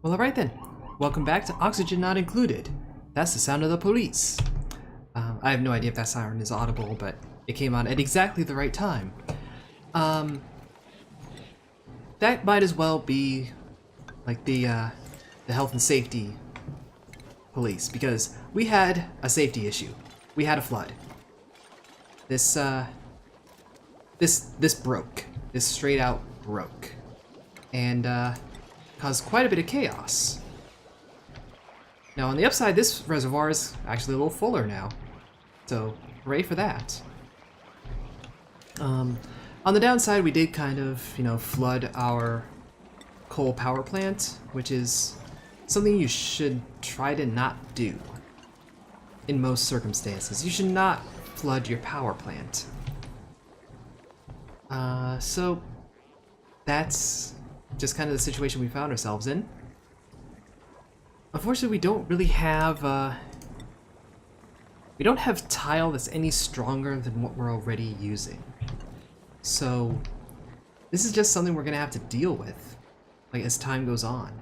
Well, alright then. Welcome back to Oxygen Not Included. That's the sound of the police. I have no idea if that siren is audible, but it came on at exactly the right time. That might as well be like the health and safety police, because we had a safety issue. We had a flood. This broke. This straight out broke. And caused quite a bit of chaos. Now on the upside, this reservoir is actually a little fuller now. So hooray for that. On the downside, we did kind of, flood our coal power plant, which is something you should try to not do in most circumstances. You should not flood your power plant. So that's just kind of the situation we found ourselves in. Unfortunately, we don't really have tile that's any stronger than what we're already using. So this is just something we're gonna have to deal with, like, as time goes on.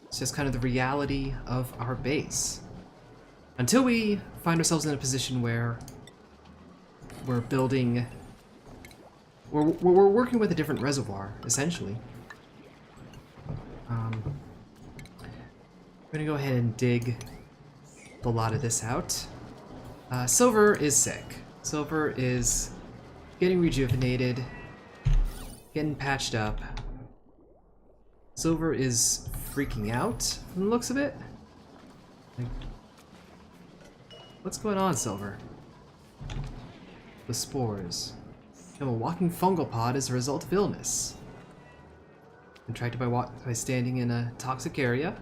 It's just kind of the reality of our base. Until we find ourselves in a position where we're building, we're working with a different reservoir, essentially. We're gonna go ahead and dig a lot of this out. Silver is sick. Silver is getting rejuvenated, getting patched up. Silver is freaking out from the looks of it. Like, what's going on, Silver? The spores. I'm a walking fungal pod as a result of illness. Contracted by standing in a toxic area.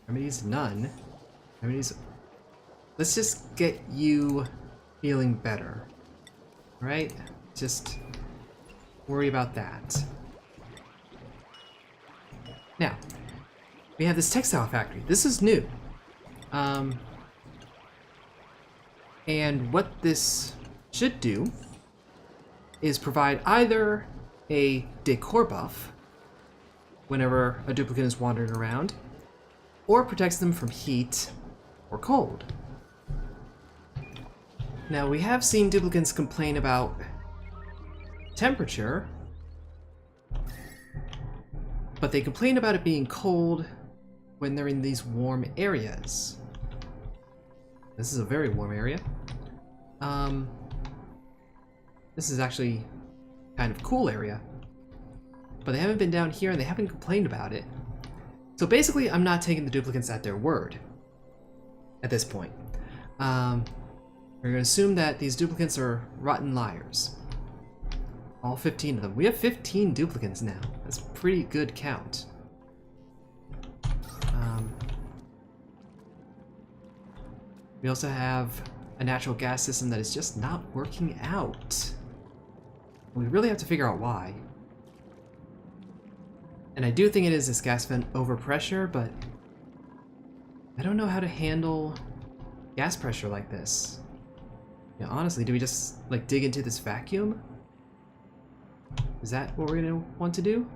Remedies none. Remedies. Let's just get you feeling better. Right? Just worry about that. Now, we have this textile factory. This is new. And what this should do is provide either a decor buff whenever a duplicant is wandering around, or protects them from heat or cold. Now, we have seen duplicants complain about temperature, but they complain about it being cold when they're in these warm areas. This is a very warm area. This is actually kind of cool area, but they haven't been down here and they haven't complained about it. So basically, I'm not taking the duplicants at their word at this point. We're going to assume that these duplicants are rotten liars. All 15 of them. We have 15 duplicants now. That's a pretty good count. We also have a natural gas system that is just not working out. We really have to figure out why. And I do think it is this gas vent overpressure, but I don't know how to handle gas pressure like this. Yeah, honestly, do we just, like, dig into this vacuum? Is that what we're gonna want to do?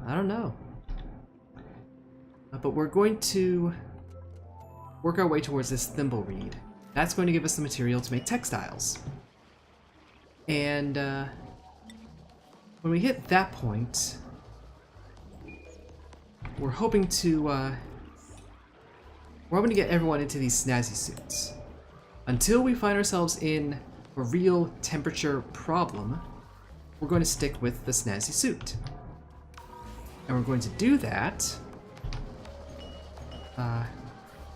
I don't know. But we're going to work our way towards this thimble reed. That's going to give us the material to make textiles. And when we hit that point, we're hoping to get everyone into these snazzy suits. Until we find ourselves in a real temperature problem, we're going to stick with the snazzy suit. And we're going to do that.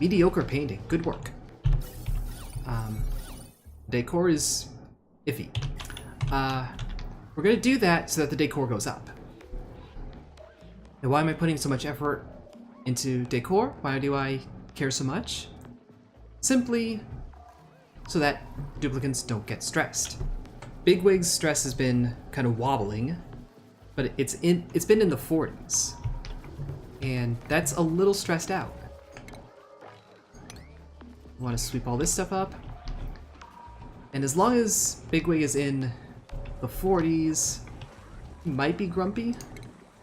Mediocre painting, good work. Decor is iffy. We're going to do that so that the decor goes up. Now, why am I putting so much effort into decor? Why do I care so much? Simply so that duplicants don't get stressed. Bigwig's stress has been kind of wobbling, but it's been in the 40s, and that's a little stressed out. I want to sweep all this stuff up. And as long as Bigwig is in the 40s, he might be grumpy.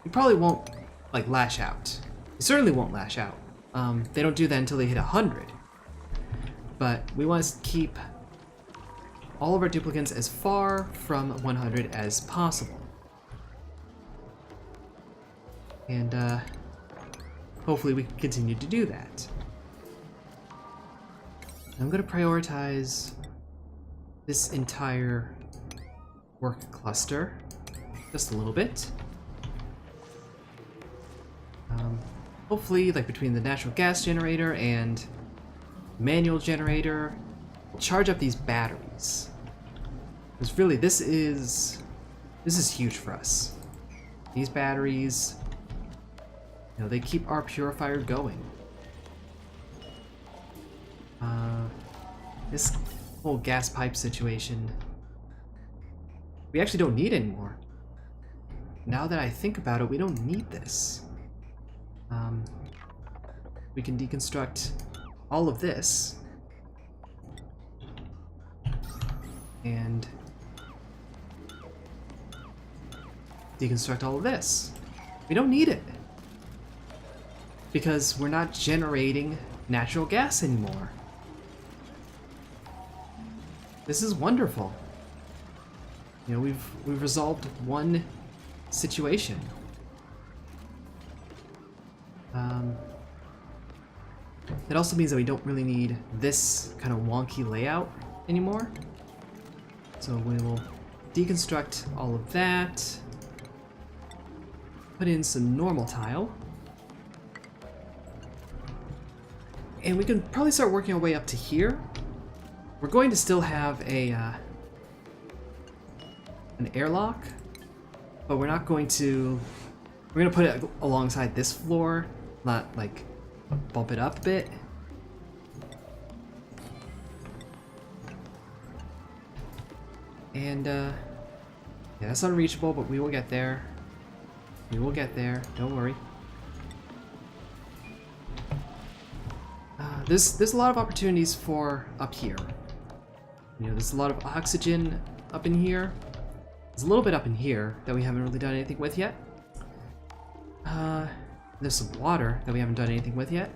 He probably won't, like, lash out. He certainly won't lash out. They don't do that until they hit 100. But we want to keep all of our duplicants as far from 100 as possible. And hopefully we can continue to do that. I'm going to prioritize this entire work cluster just a little bit. Hopefully, like between the natural gas generator and manual generator, we'll charge up these batteries. Because really, this is huge for us. These batteries, you know, they keep our purifier going. This whole gas pipe situation, we actually don't need anymore. Now that I think about it, we don't need this. We can deconstruct all of this and deconstruct all of this. We don't need it because we're not generating natural gas anymore. This is wonderful. You know, we've resolved one situation. That also means that we don't really need this kind of wonky layout anymore. So we will deconstruct all of that, put in some normal tile, and we can probably start working our way up to here. We're going to still have an airlock, but we're not going to. We're going to put it alongside this floor, not like bump it up a bit. And yeah, that's unreachable, but we will get there. We will get there. Don't worry. There's a lot of opportunities for up here. You know, there's a lot of oxygen up in here. There's a little bit up in here that we haven't really done anything with yet. There's some water that we haven't done anything with yet.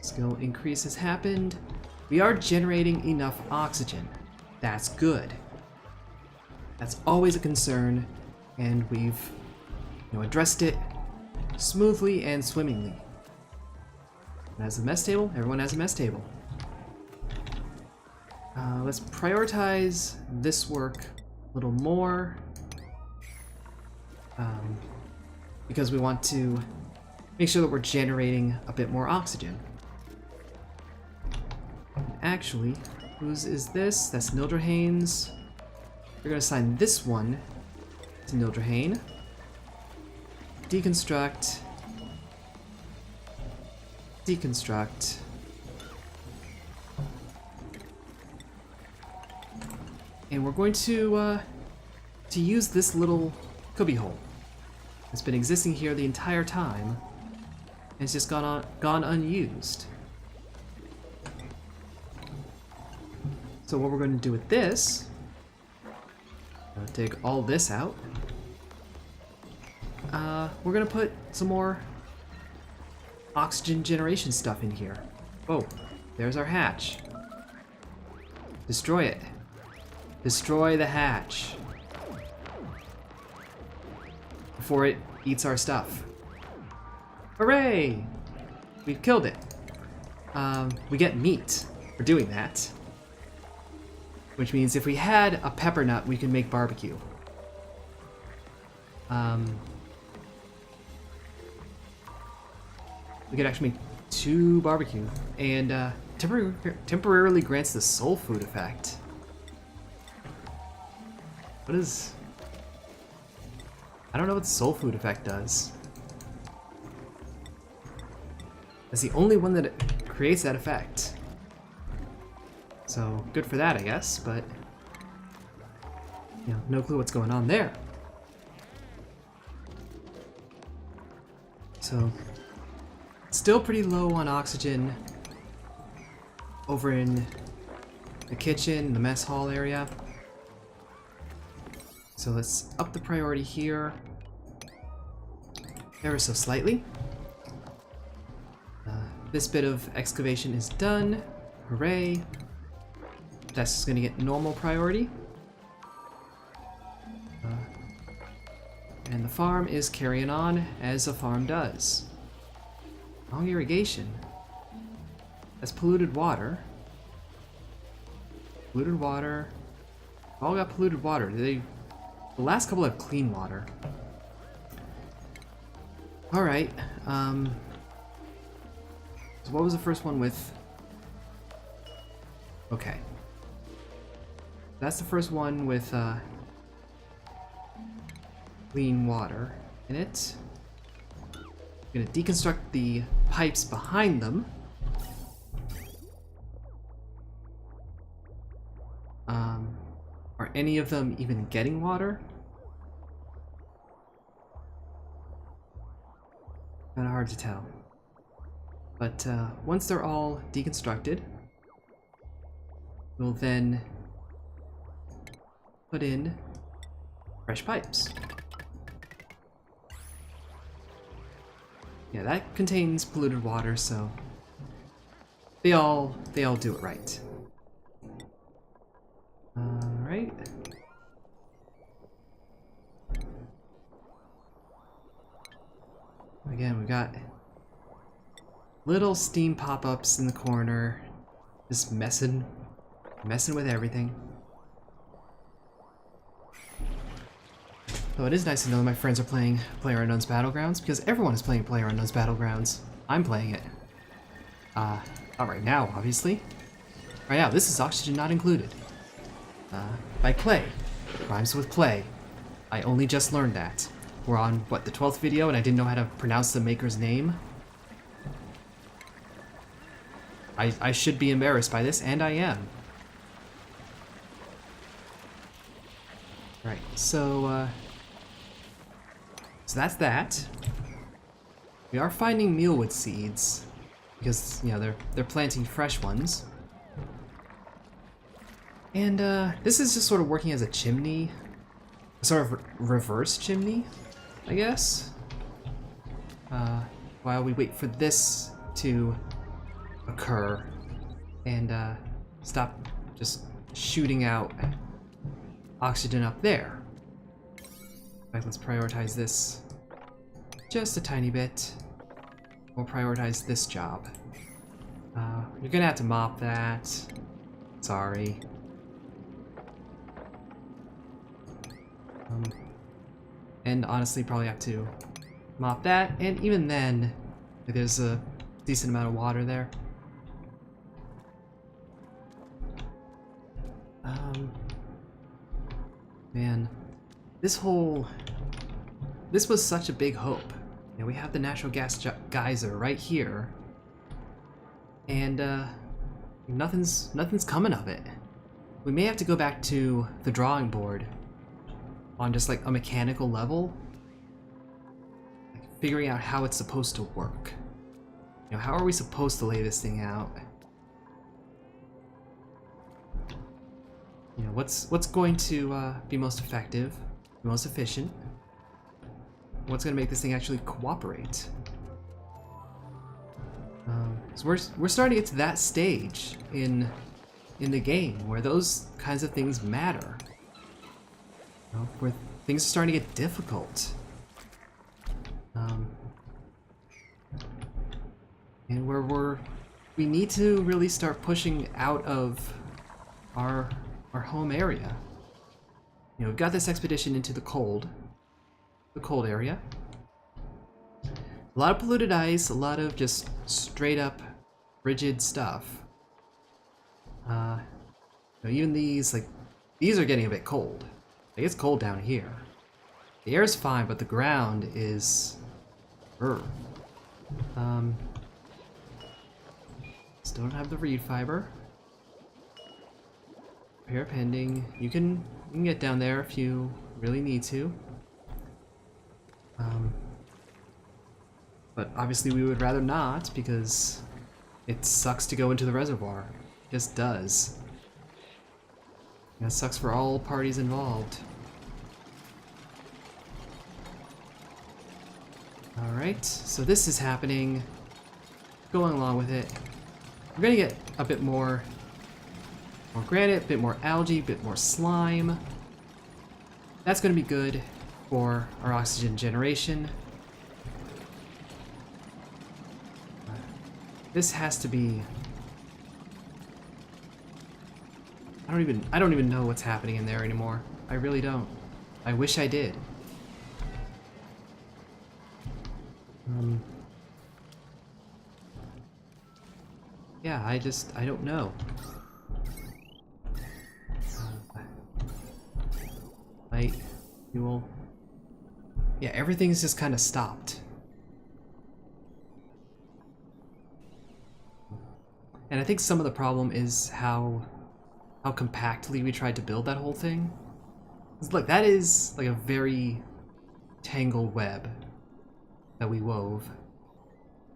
Skill increase has happened. We are generating enough oxygen. That's good. That's always a concern, and we've, you know, addressed it smoothly and swimmingly. And as a mess table, everyone has a mess table. Let's prioritize this work a little more. Because we want to make sure that we're generating a bit more oxygen. Actually, whose is this? That's Nildrahane's. We're going to assign this one to Nildrahane. Deconstruct. Deconstruct. And we're going to use this little cubbyhole. It's been existing here the entire time, and it's just gone unused. So what we're going to do with this, take all this out. We're going to put some more oxygen generation stuff in here. Oh, there's our hatch. Destroy it. Destroy the hatch before it eats our stuff. Hooray! We've killed it. We get meat for doing that. Which means if we had a pepper nut, we could make barbecue. We could actually make 2 barbecue. And temporarily grants the soul food effect. What is... I don't know what the soul food effect does. That's the only one that creates that effect. So, good for that, I guess, but... you know, no clue what's going on there. So, still pretty low on oxygen over in the kitchen, the mess hall area. So let's up the priority here ever so slightly. This bit of excavation is done. Hooray. That's just gonna get normal priority. And the farm is carrying on as a farm does. Long irrigation. That's polluted water. Polluted water. All got polluted water. The last couple have clean water. Alright, so what was the first one with? Okay. That's the first one with, clean water in it. I'm gonna deconstruct the pipes behind them. Are any of them even getting water? Kinda hard to tell. But once they're all deconstructed, we'll then put in fresh pipes. Yeah, that contains polluted water, so they all do it right. Alright. Again, we got little steam pop-ups in the corner, just messing with everything. Though it is nice to know that my friends are playing PlayerUnknown's Battlegrounds, because everyone is playing PlayerUnknown's Battlegrounds. I'm playing it. Not right now, obviously. Right now, this is Oxygen Not Included. By Clay. Rhymes with play. I only just learned that. We're on, what, the 12th video, and I didn't know how to pronounce the maker's name? I should be embarrassed by this, and I am. Right, so that's that. We are finding mealwood seeds, because, you know, they're planting fresh ones. And this is just sort of working as a chimney, a sort of reverse chimney, I guess. While we wait for this to occur and stop just shooting out oxygen up there. In fact, let's prioritize this just a tiny bit. We'll prioritize this job. You're gonna have to mop that. Sorry. And honestly, probably have to mop that, and even then, there's a decent amount of water there. Man, this was such a big hope. You know, we have the natural gas geyser right here, and nothing's coming of it. We may have to go back to the drawing board on just like a mechanical level, like figuring out how it's supposed to work. You know, how are we supposed to lay this thing out? You know, what's going to be most effective, most efficient? What's going to make this thing actually cooperate? So we're starting to get to that stage in the game where those kinds of things matter. You know, where things are starting to get difficult. And where we need to really start pushing out of our home area. You know, we've got this expedition into the cold area. A lot of polluted ice, a lot of just straight up rigid stuff. You know, even these are getting a bit cold. Like, it's cold down here. The air's fine, but the ground is still don't have the reed fiber. Repair pending. You can get down there if you really need to. But obviously we would rather not, because it sucks to go into the reservoir. It just does. That sucks for all parties involved. Alright, so this is happening. Going along with it. We're gonna get a bit more granite, a bit more algae, a bit more slime. That's gonna be good for our oxygen generation. This has to be... I don't even know what's happening in there anymore. I really don't. I wish I did. Yeah, I don't know. Light, fuel. Yeah, everything's just kind of stopped. And I think some of the problem is how compactly we tried to build that whole thing. Look, that is like a very tangled web that we wove.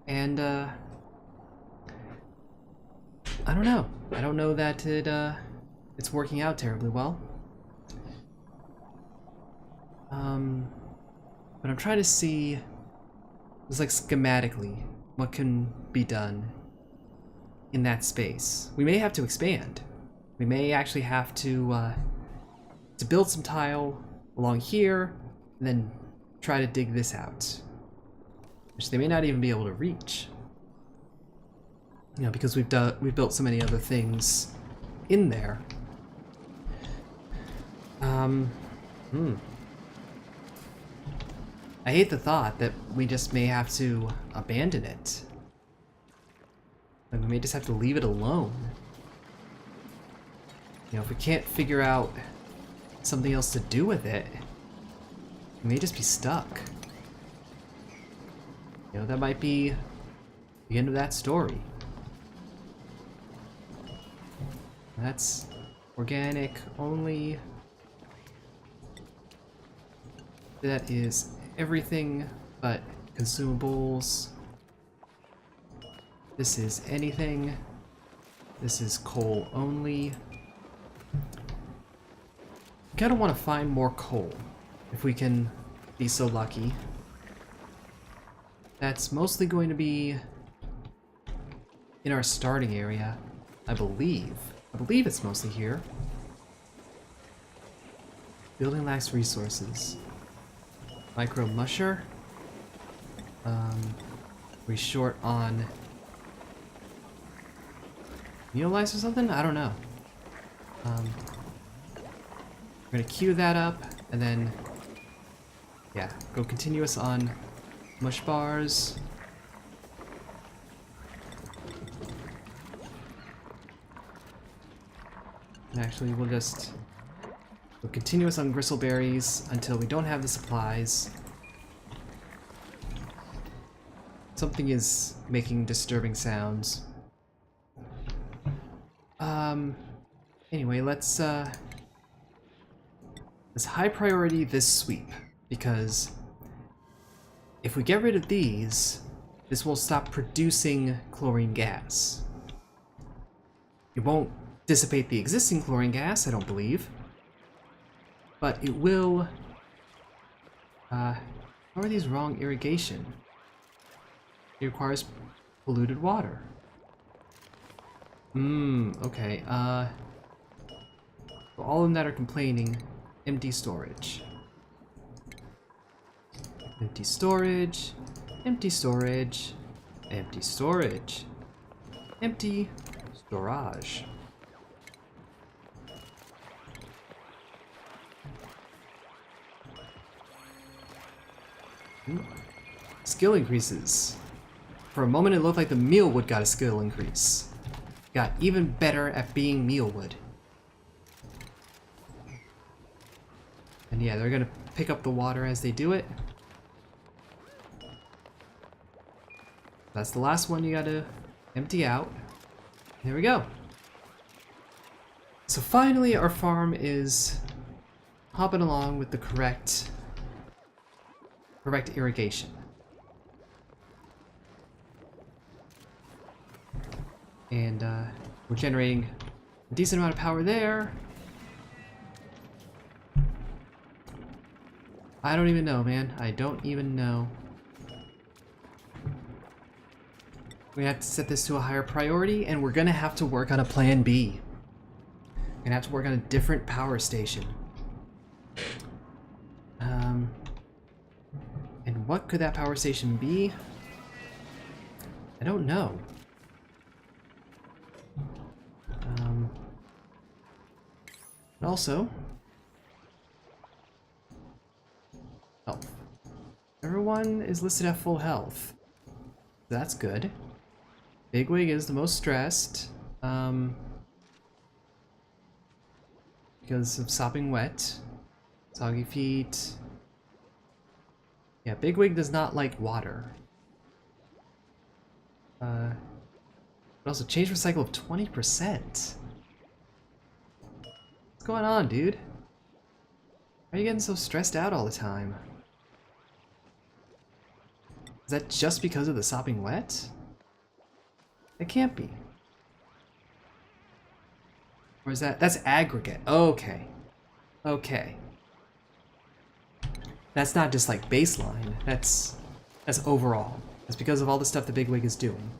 And I don't know. I don't know that it's working out terribly well. But I'm trying to see just like schematically what can be done in that space. We may have to expand. We may actually have to build some tile along here, and then try to dig this out, which they may not even be able to reach. You know, because we've built so many other things in there. I hate the thought that we just may have to abandon it. Like, we may just have to leave it alone. You know, if we can't figure out something else to do with it, we may just be stuck. You know, that might be the end of that story. That's organic only. That is everything but consumables. This is anything. This is coal only. Kinda want to find more coal, if we can be so lucky. That's mostly going to be in our starting area, I believe. I believe it's mostly here. Building lacks resources. Micro musher. We short on neolites or something? I don't know. We're gonna queue that up and then, yeah, go continuous on mush bars. And actually, we'll just go continuous on gristleberries until we don't have the supplies. Something is making disturbing sounds. Anyway, let's high priority this sweep, because if we get rid of these, this will stop producing chlorine gas. It won't dissipate the existing chlorine gas, I don't believe, but it will... how are these wrong irrigation? It requires polluted water. Okay, for all of them that are complaining, empty storage. Empty storage, empty storage, empty storage, empty storage. Skill increases. For a moment it looked like the mealwood got a skill increase. Got even better at being mealwood. And yeah, they're gonna pick up the water as they do it. That's the last one you gotta empty out. There we go. So finally our farm is hopping along with the correct irrigation. And we're generating a decent amount of power there. I don't even know, man. I don't even know. We have to set this to a higher priority, and we're gonna have to work on a plan B. We're gonna have to work on a different power station. And what could that power station be? I don't know. And also, health. Everyone is listed at full health. That's good. Bigwig is the most stressed. Because of sopping wet. Soggy feet. Yeah, Bigwig does not like water. But also change recycle of 20%. What's going on, dude? Why are you getting so stressed out all the time? Is that just because of the sopping wet? It can't be. Or is that's aggregate? Okay. Okay. That's not just like baseline, that's overall. That's because of all the stuff the Bigwig is doing.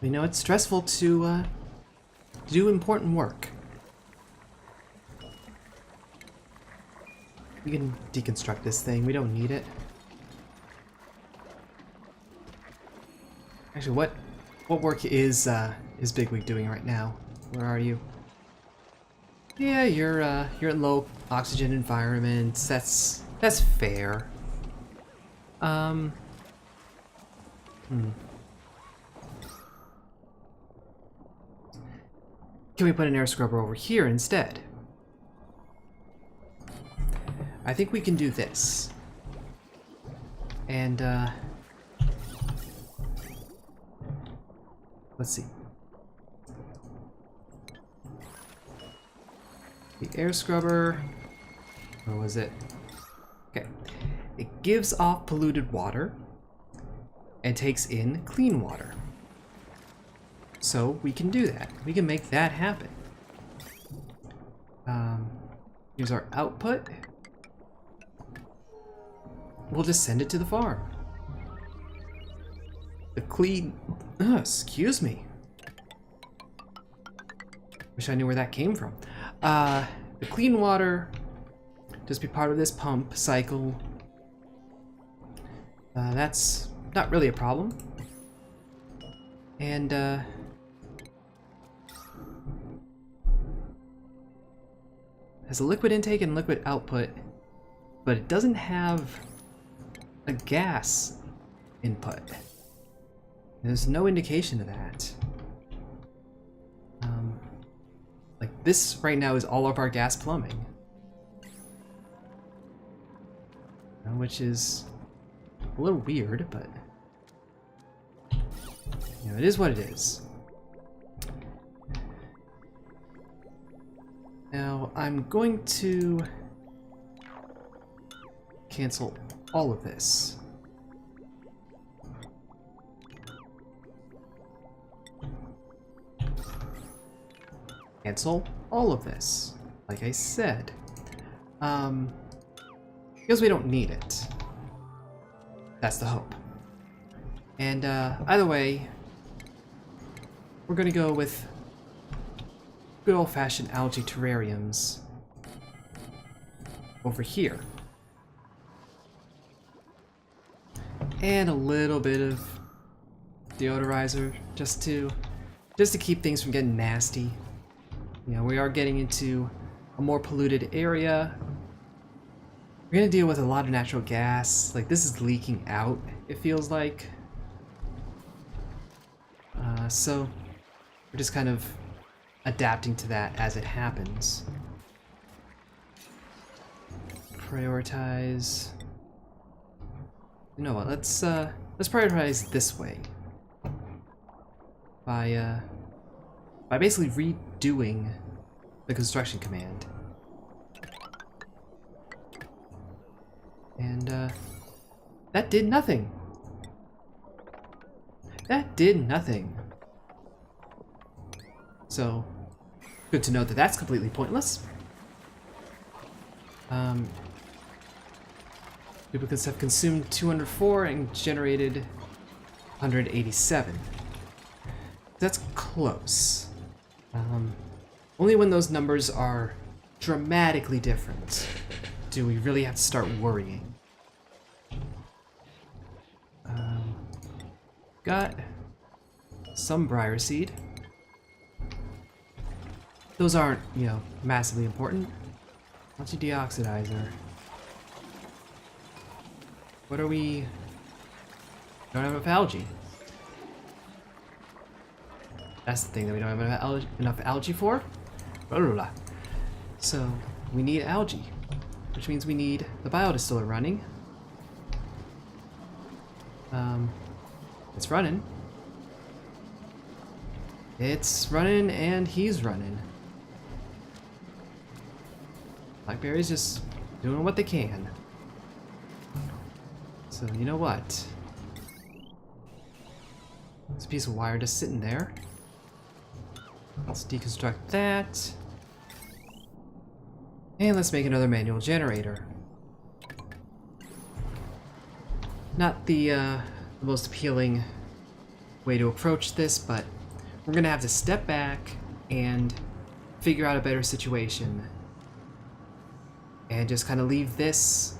You know, it's stressful to do important work. We can deconstruct this thing, we don't need it. Actually, what work is Bigwig doing right now? Where are you? Yeah, you're in low oxygen environments. That's fair. Can we put an air scrubber over here instead? I think we can do this. And let's see. The air scrubber, where was it? Okay. It gives off polluted water and takes in clean water. So we can do that. We can make that happen. Here's our output. We'll just send it to the farm. The clean... excuse me. Wish I knew where that came from. The clean water just be part of this pump cycle. That's not really a problem. And has a liquid intake and liquid output, but it doesn't have a gas input. There's no indication of that. Like this right now is all of our gas plumbing. Which is a little weird, but you know, it is what it is. Now I'm going to cancel all of this. Cancel all of this, like I said. Because we don't need it. That's the hope. And either way, we're gonna go with good old-fashioned algae terrariums over here. And a little bit of deodorizer just to keep things from getting nasty. You know, we are getting into a more polluted area. We're gonna deal with a lot of natural gas. Like, this is leaking out, it feels like. So we're just kind of adapting to that as it happens. Prioritize. You know what? Let's prioritize this way. By basically redoing the construction command. And that did nothing. That did nothing. So good to know that that's completely pointless. Duplicants have consumed 204 and generated 187. That's close. Only when those numbers are dramatically different do we really have to start worrying. Got some briar seed. Those aren't, you know, massively important. Anti-deoxidizer. What are we... Don't have enough algae. That's the thing that we don't have enough algae for. Blah, blah, blah. So, we need algae. Which means we need the biodistiller running. It's running. It's running and he's running. Blackberry's just doing what they can. So, you know what? This piece of wire just sitting there. Let's deconstruct that. And let's make another manual generator. Not the most appealing way to approach this, but we're gonna have to step back and figure out a better situation. And just kind of leave this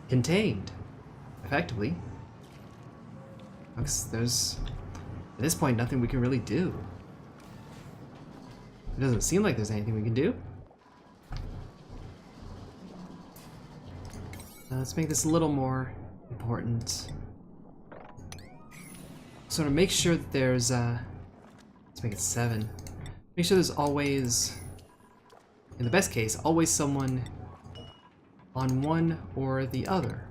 contained, effectively. Because there's, at this point, nothing we can really do. It doesn't seem like there's anything we can do. Let's make this a little more important. So to make sure that there's, let's make it 7. Make sure there's always, in the best case, always someone on one or the other.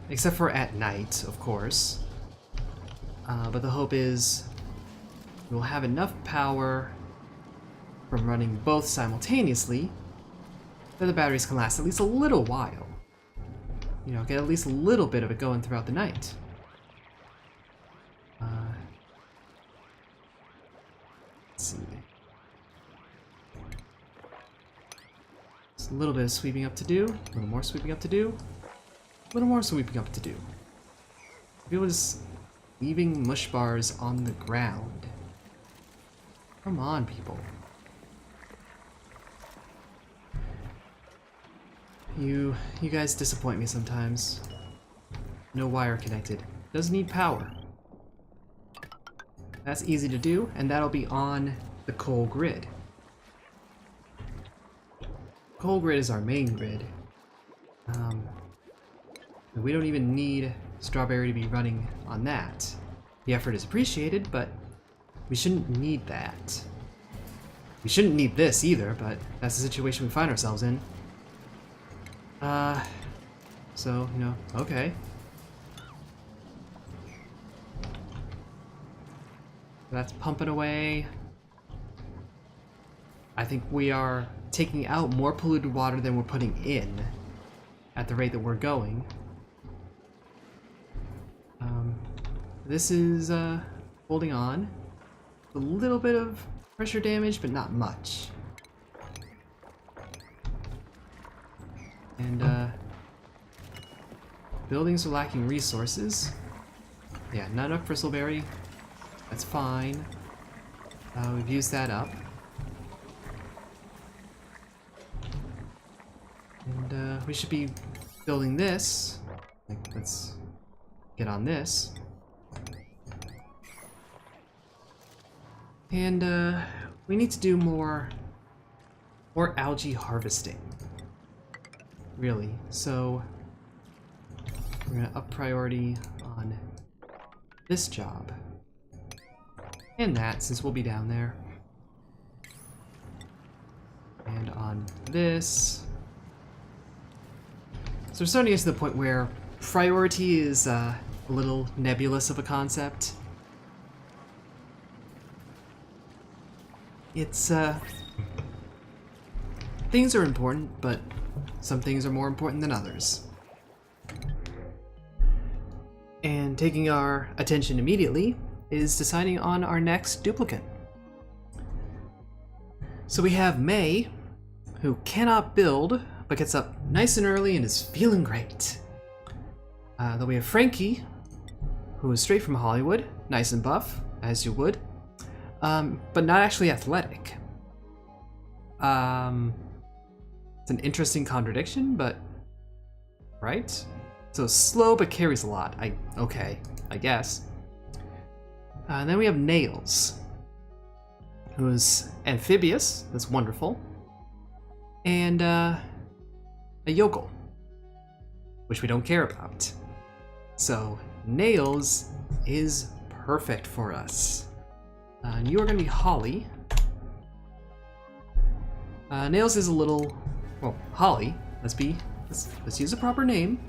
Except for at night, of course. But the hope is we'll have enough power from running both simultaneously that the batteries can last at least a little while. You know, get at least a little bit of it going throughout the night. Let's see. Just a little bit of sweeping up to do, a little more sweeping up to do, a little more sweeping up to do. Maybe we're just leaving mush bars on the ground. Come on, people. You guys disappoint me sometimes. No wire connected. Does need power. That's easy to do, and that'll be on the coal grid. Coal grid is our main grid. We don't even need Strawberry to be running on that. The effort is appreciated, but we shouldn't need that. We shouldn't need this either, but that's the situation we find ourselves in. So, you know, okay. That's pumping away. I think we are taking out more polluted water than we're putting in at the rate that we're going. This is holding on. A little bit of pressure damage, but not much. And buildings are lacking resources. Yeah, not enough bristleberry. That's fine. We've used that up. And we should be building this. Like, let's get on this. And we need to do more algae harvesting. Really. So we're gonna up priority on this job. And that, since we'll be down there. And on this. So we're starting to get to the point where priority is a little nebulous of a concept. It's, things are important, but some things are more important than others. And taking our attention immediately is deciding on our next duplicant. So we have May, who cannot build, but gets up nice and early and is feeling great. Then we have Frankie, who is straight from Hollywood, nice and buff, as you would, but not actually athletic. It's an interesting contradiction, but right? So slow but carries a lot. Okay, I guess. Then we have Nails, who is amphibious, that's wonderful, and a yokel, which we don't care about. So Nails is perfect for us. And you are going to be Holly. Nails is a little, well, Holly. Let's use a proper name.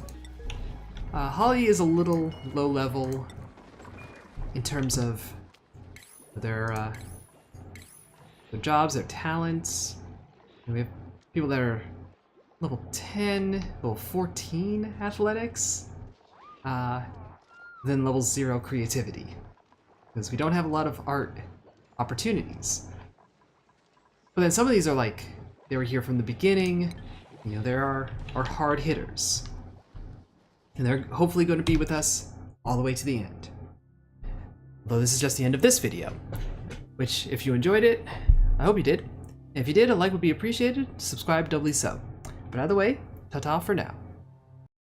Holly is a little low level in terms of their jobs, their talents. And we have people that are level 10, level 14 athletics, then level 0 creativity. Because we don't have a lot of art opportunities. But then some of these are like, they were here from the beginning, you know, there are hard hitters. And they're hopefully going to be with us all the way to the end. Although this is just the end of this video, which if you enjoyed it, I hope you did. And if you did, a like would be appreciated, subscribe doubly so. But either way, ta-ta for now.